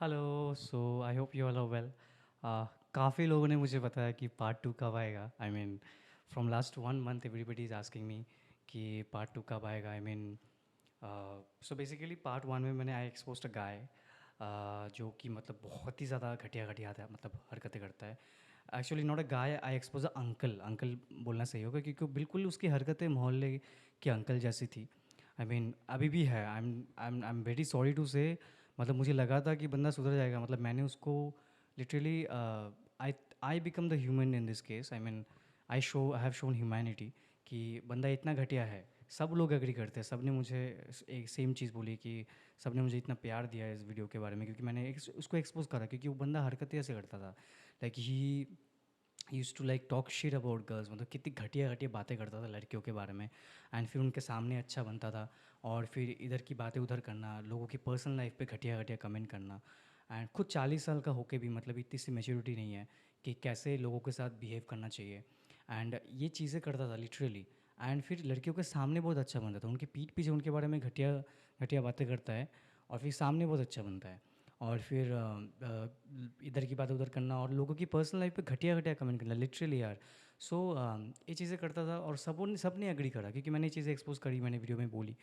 Hello so I hope you all are well. काफ़ी लोगों ने मुझे बताया कि पार्ट टू कब आएगा। I mean from last 1 month everybody is asking me कि पार्ट टू कब आएगा। I mean so basically part one में मैंने आई एक्सपोज्ड अ गाय जो कि मतलब बहुत ही ज़्यादा घटिया घटिया था, मतलब हरकतें करता है। Actually not a guy, I expose a uncle. Uncle बोलना सही होगा क्योंकि बिल्कुल उसकी हरकतें मोहल्ले के अंकल जैसी थी। आई मीन अभी भी है। I am very sorry to say, मतलब मुझे लगा था कि बंदा सुधर जाएगा। मतलब मैंने उसको literally I I become the human in this case. I have shown humanity कि बंदा इतना घटिया है। सब लोग एग्री करते हैं, सब ने मुझे एक सेम चीज़ बोली कि सब ने मुझे इतना प्यार दिया है इस वीडियो के बारे में क्योंकि मैंने उसको एक्सपोज करा, क्योंकि वो बंदा हरकतें ऐसे करता था। Like he used to like talk shit about girls, मतलब कितनी घटिया घटिया बातें करता था लड़कियों के बारे में। एंड फिर उनके सामने अच्छा बनता था और फिर इधर की बातें उधर करना, लोगों की पर्सनल लाइफ पे घटिया घटिया कमेंट करना। एंड खुद 40 साल का होके भी मतलब इतनी सी मेच्योरिटी नहीं है कि कैसे लोगों के साथ बिहेव करना चाहिए। एंड ये चीज़ें करता था लिटरली। एंड फिर लड़कियों के सामने बहुत अच्छा बनता था, उनकी पीठ पीछे उनके बारे में घटिया घटिया बातें करता है और फिर सामने बहुत अच्छा बनता है। और फिर इधर की बात उधर करना और लोगों की पर्सनल लाइफ पे घटिया घटिया कमेंट करना लिटरली यार। सो ये चीज़ें करता था और सबने एग्री करा क्योंकि मैंने ये चीज़ें एक्सपोज करी, मैंने वीडियो में बोली।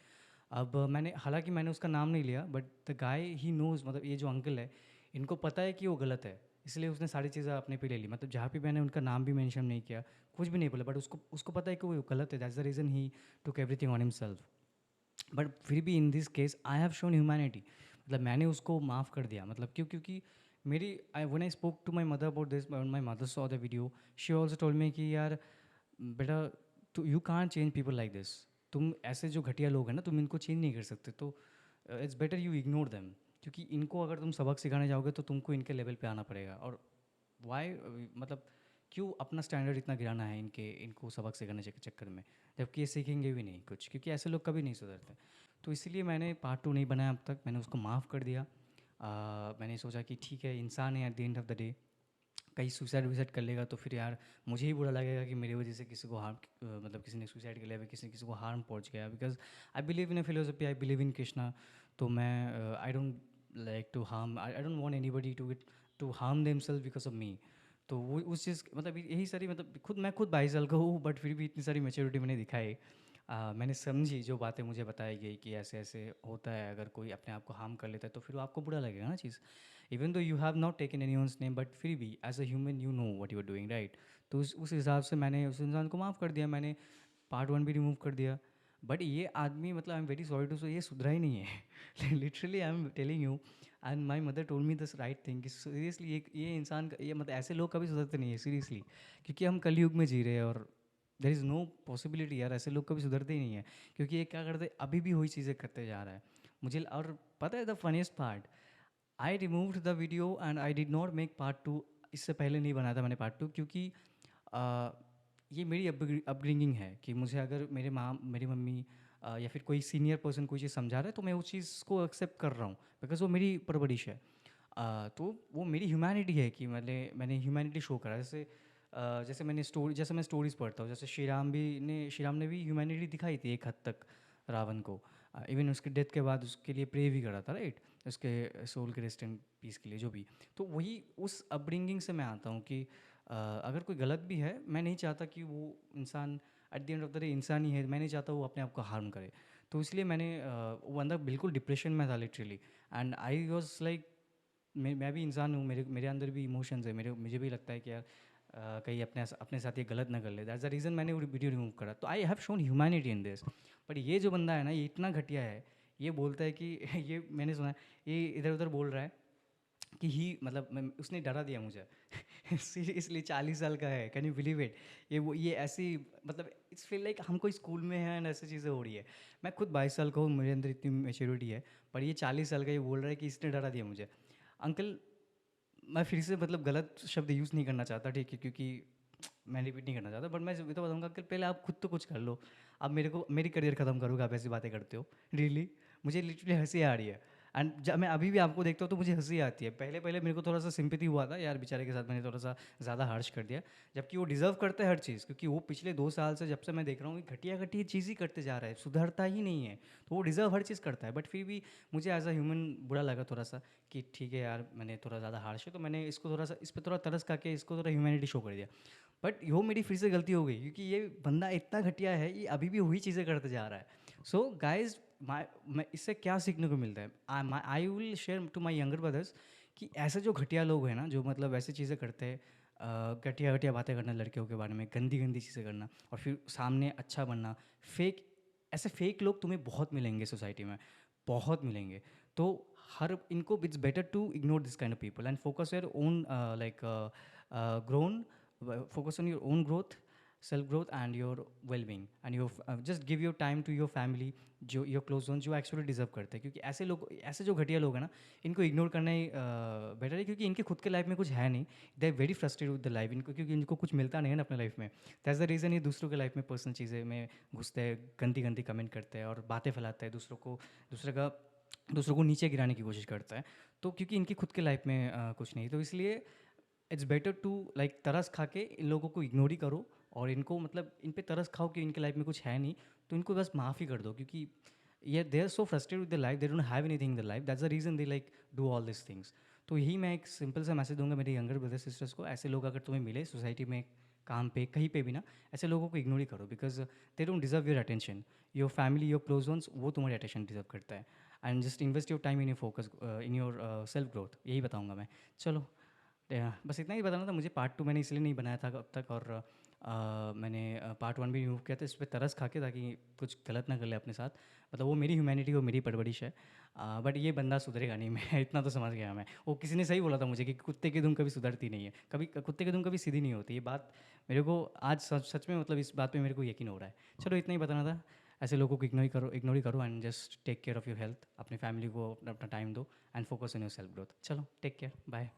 अब मैंने हालांकि मैंने उसका नाम नहीं लिया, but the guy he knows, मतलब ये जो अंकल है इनको पता है कि वो गलत है, इसलिए उसने सारी चीज़ें अपने पे ले ली। मतलब जहाँ पे मैंने उनका नाम भी मेंशन नहीं किया, कुछ भी नहीं बोला, बट उसको उसको पता है कि वो गलत है। That's the reason he took everything on himself. But फिर भी in this case I have shown humanity, मतलब मैंने उसको माफ़ कर दिया। मतलब क्योंकि मेरी I when I spoke to my mother about this, my mother saw the video, she also told me कि यार बेटा, तो you can't change people like this. तुम ऐसे जो घटिया लोग हैं ना, तुम इनको चेंज नहीं कर सकते, तो it's better you ignore them. क्योंकि इनको अगर तुम सबक सिखाने जाओगे तो तुमको इनके लेवल पे आना पड़ेगा। और वाई, मतलब क्यों अपना स्टैंडर्ड इतना गिराना है इनको सबक सिखाने के चक्कर में, जबकि ये सीखेंगे भी नहीं कुछ, क्योंकि ऐसे लोग कभी नहीं सुधरते। तो इसीलिए मैंने पार्ट टू नहीं बनाया अब तक, मैंने उसको माफ़ कर दिया। मैंने सोचा कि ठीक है, इंसान है at the end of the day. कहीं सुसाइड वुसाइड कर लेगा तो फिर यार मुझे ही बुरा लगेगा कि मेरी वजह से किसी को हार्म, मतलब किसी ने सुसाइड कर लिया, किसी किसी को हार्म पहुंच गया। Because I believe in a philosophy, I believe in Krishna. तो मैं I don't like to harm, I don't want anybody to harm themselves because of me. तो वो उस चीज़, मतलब यही सारी, मतलब मैं खुद 22 साल का हूँ, बट फिर भी इतनी सारी मेच्योरिटी मैंने दिखाई। मैंने समझी जो बातें मुझे बताई गई कि ऐसे ऐसे होता है, अगर कोई अपने आप को हार्म कर लेता है तो फिर वो आपको बुरा लगेगा ना चीज़। Even though you have not taken any one name, but फिर भी as a human you know what you are doing, right. तो उस हिसाब से मैंने उस इंसान को माफ़ कर दिया, मैंने पार्ट वन भी रिमूव कर दिया। बट ये आदमी, मतलब I am very sorry to say, ये सुधरा ही नहीं है literally I am telling you. And my mother told me this right thing कि सीरियसली ये इंसान ये मतलब ऐसे लोग कभी सुधरते नहीं है सीरियसली। क्योंकि हम कलयुग में जी रहे हैं और देर इज़ नो पॉसिबिलिटी यार, ऐसे लोग कभी सुधरते ही नहीं है। क्योंकि ये क्या करते, अभी भी वही चीज़ें करते जा रहा है। मुझे और पता है the funniest part, I removed the video and I did not make part two. इससे पहले नहीं बनाया था मैंने पार्ट टू, क्योंकि आ, ये मेरी अपब्रिंगिंग है कि मुझे अगर मेरी मम्मी या फिर कोई सीनियर पर्सन कोई चीज़ समझा रहा है तो मैं उस चीज़ को एक्सेप्ट कर रहा हूँ, बिकॉज वो मेरी परवरिश है। तो वो मेरी ह्यूमैनिटी है कि मैंने ह्यूमैनिटी शो करा। जैसे मैं स्टोरीज पढ़ता हूँ, जैसे श्री राम ने भी ह्यूमैनिटी दिखाई थी एक हद तक रावण को। इवन उसके डेथ के बाद उसके लिए प्रे भी करा था, राइट, उसके सोल के रेस्ट एंड पीस के लिए जो भी। तो वही उस अपब्रिंगिंग से मैं आता हूँ कि अगर कोई गलत भी है, मैं नहीं चाहता कि वो इंसान at the end of the day इंसान ही है, मैं नहीं चाहता वो अपने आप को हार्म करे। तो इसलिए वो बंदा बिल्कुल डिप्रेशन में था literally. And I was like, मैं भी इंसान हूँ, मेरे मेरे अंदर भी इमोशंस है, मुझे भी लगता है कि यार कहीं अपने साथ ये गलत ना कर ले। दैट्स द रीज़न मैंने वो वीडियो रिमूव करा। तो आई have shown humanity in this. But ये जो बंदा है ना, ये इतना घटिया है। ये बोलता है कि ये मैंने सुना है, ये इधर उधर बोल रहा है कि मतलब उसने डरा दिया मुझे सीरियसली 40 साल का है, कैन यू बिलीव इट। ये ऐसी, मतलब इट्स फील लाइक हम कोई स्कूल में हैं एंड ऐसी चीज़ें हो रही है। मैं खुद 22 साल का हूँ, मेरे अंदर इतनी मेच्योरिटी है, पर ये 40 साल का ये बोल रहा है कि इसने डरा दिया मुझे। अंकल, मैं फिर से मतलब गलत शब्द यूज़ नहीं करना चाहता, ठीक है, क्योंकि मैं रिपीट नहीं करना चाहता, बट मैं ये तो बताऊँगा कि पहले आप खुद तो कुछ कर लो। आप मेरे करियर ख़त्म करोगे, आप ऐसी बातें करते हो, रियली। मुझे लिटरली हंसी आ रही है। एंड जब मैं अभी भी आपको देखता हूँ तो मुझे हंसी आती है। पहले पहले मेरे को थोड़ा सा सिंपैथी हुआ था यार, बेचारे के साथ मैंने थोड़ा सा ज़्यादा हार्श कर दिया, जबकि वो डिज़र्व करता है हर चीज़, क्योंकि वो पिछले 2 साल से जब से मैं देख रहा हूँ कि घटिया घटिया चीज़ ही करते जा रहा है, सुधरता ही नहीं है। तो वो डिज़र्व हर चीज़ करता है, बट फिर भी मुझे एज अ ह्यूमन बुरा लगा थोड़ा सा कि ठीक है यार, मैंने थोड़ा ज़्यादा हार्श है, तो मैंने इसको थोड़ा सा इस पर थोड़ा तरस खा के इसको थोड़ा ह्यूमैनिटी शो कर दिया। बट वो मेरी फिर से गलती हो गई, क्योंकि ये बंदा इतना घटिया है, ये अभी भी वही चीज़ें करते जा रहा है। सो गाइज, मैं इससे क्या सीखने को मिलता है, I will share to my younger brothers कि ऐसे जो घटिया लोग हैं ना, जो मतलब ऐसी चीज़ें करते हैं, घटिया घटिया बातें करना लड़कियों के बारे में, गंदी गंदी चीज़ें करना, और फिर सामने अच्छा बनना, फेक, ऐसे फेक लोग तुम्हें बहुत मिलेंगे सोसाइटी में, बहुत मिलेंगे। तो हर इनको it's better to ignore this kind of people and focus your own like grown, focus on your own growth, self growth and your well being, and your just give your time to your family, जो your close ones जो actually deserve करते हैं, क्योंकि ऐसे लोग, ऐसे जो घटिया लोग हैं ना, इनको इग्नोर करना ही बेटर है, क्योंकि इनके खुद के लाइफ में कुछ है नहीं, they are very frustrated with the life, इनको क्योंकि इनको कुछ मिलता नहीं है ना अपने लाइफ में। दैट्स द रीज़न ये दूसरों के लाइफ में पर्सनल चीज़ें में घुसते हैं, गंदी गंदी कमेंट करते हैं और बातें फैलाते हैं, दूसरों को नीचे गिराने की कोशिश करता है। तो क्योंकि इनकी खुद के लाइफ में कुछ नहीं, तो इसलिए इट्स बेटर टू लाइक तरस खा के इन लोगों को इग्नोर ही करो, और इनको मतलब इन पे तरस खाओ कि इनके लाइफ में कुछ है नहीं, तो इनको बस माफ़ ही कर दो, क्योंकि ये they are so frustrated with the life, they don't have anything in the life, that's the reason they like do all this things. तो यही मैं एक सिंपल सा मैसेज दूंगा मेरे यंगर ब्रदर सिस्टर्स को, ऐसे लोग अगर तुम्हें मिले सोसाइटी में, काम पे, कहीं पे भी ना, ऐसे लोगों को इग्नोर ही करो, because they don't deserve your attention. Your family, your close ones, वो तुम्हारी अटेंशन डिजर्व करता है। And just invest your time in your focus, in your self growth, यही बताऊँगा मैं। चलो, बस इतना ही बताना था मुझे। पार्ट 2 मैंने इसलिए नहीं बनाया था अब तक, और मैंने पार्ट 1 भी रिमूव किया था इस पे तरस खा के, ताकि कुछ गलत ना कर ले अपने साथ। मतलब वो मेरी ह्यूमैनिटी और मेरी परवरिश है, बट ये बंदा सुधरेगा नहीं, मैं इतना तो समझ गया मैं। वो किसी ने सही बोला था मुझे कि कुत्ते की दुम कभी सुधरती नहीं है, कभी कुत्ते की दुम कभी सीधी नहीं होती। ये बात मेरे को आज सच सच में, मतलब इस बात पे मेरे को यकीन हो रहा है। चलो, इतना ही बताना था। ऐसे लोगों को इग्नोर ही करो, and just take care of your health, अपनी फैमिली को अपना टाइम दो, and focus on your self growth. चलो, टेक केयर, बाय।